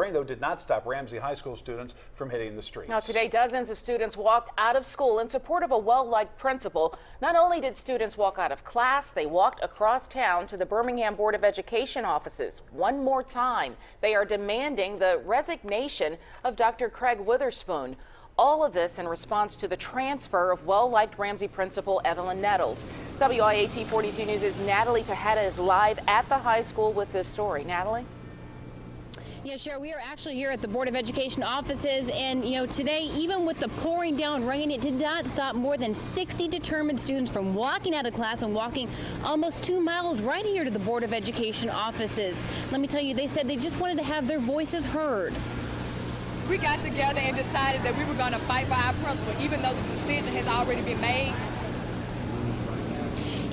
rain, though, did not stop Ramsay High School students from hitting the streets. Now, today, dozens of students walked out of school in support of a well-liked principal. Not only did students walk out of class, they walked across town to the Birmingham Board of Education offices. One more time, they are demanding the resignation of Dr. Craig Witherspoon. All of this in response to the transfer of well-liked Ramsay principal Evelyn Nettles. WIAT 42 News' Natalie Tejeda is live at the high school with this story. Natalie? Yeah, Cheryl, we are actually here at the Board of Education offices, and today, even with the pouring down rain, it did not stop more than 60 determined students from walking out of class and walking almost 2 miles right here to the Board of Education offices. Let me tell you, they said they just wanted to have their voices heard. We got together and decided that we were going to fight for our principal, even though the decision has already been made.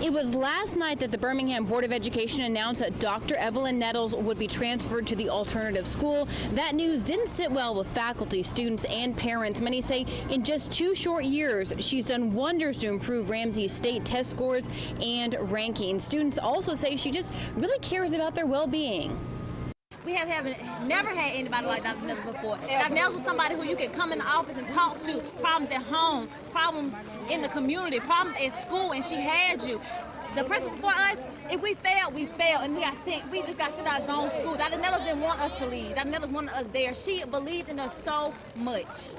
It was last night that the Birmingham Board of Education announced that Dr. Evelyn Nettles would be transferred to the alternative school. That news didn't sit well with faculty, students, and parents. Many say in just 2 short years, she's done wonders to improve Ramsay's state test scores and rankings. Students also say she just really cares about their well-being. We never had anybody like Dr. Nettles before. Dr. Nettles was somebody who you can come in the office and talk to, problems at home, problems in the community, problems at school, and she had you. The principal for us, if we failed, we failed, and we just got sent out our own school. Dr. Nettles didn't want us to leave. Dr. Nettles wanted us there. She believed in us so much.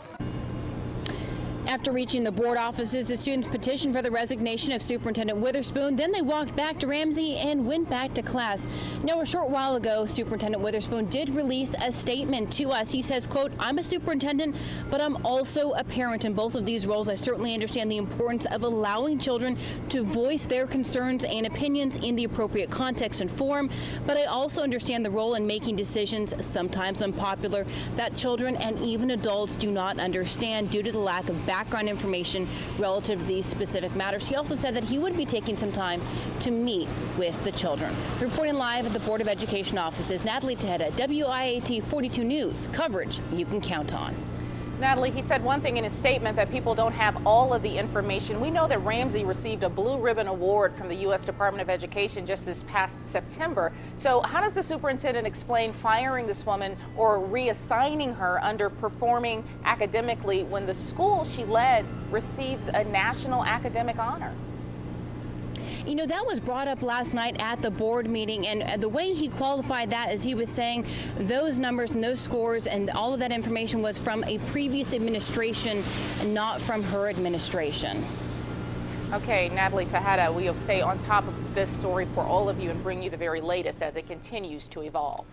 After reaching the board offices, the students petitioned for the resignation of Superintendent Witherspoon. Then they walked back to Ramsay and went back to class. Now, a short while ago, Superintendent Witherspoon did release a statement to us. He says, quote, "I'm a superintendent, but I'm also a parent. In both of these roles, I certainly understand the importance of allowing children to voice their concerns and opinions in the appropriate context and form. But I also understand the role in making decisions, sometimes unpopular, that children and even adults do not understand due to the lack of background information relative to these specific matters." He also said that he would be taking some time to meet with the children. Reporting live at the Board of Education offices, Natalie Tejeda, WIAT 42 News, coverage you can count on. Natalie, he said one thing in his statement, that people don't have all of the information. We know that Ramsay received a Blue Ribbon Award from the U.S. Department of Education just this past September. So how does the superintendent explain firing this woman or reassigning her underperforming academically when the school she led receives a national academic honor? That was brought up last night at the board meeting, and the way he qualified that is he was saying those numbers and those scores and all of that information was from a previous administration and not from her administration. Okay, Natalie Tejeda, we'll stay on top of this story for all of you and bring you the very latest as it continues to evolve.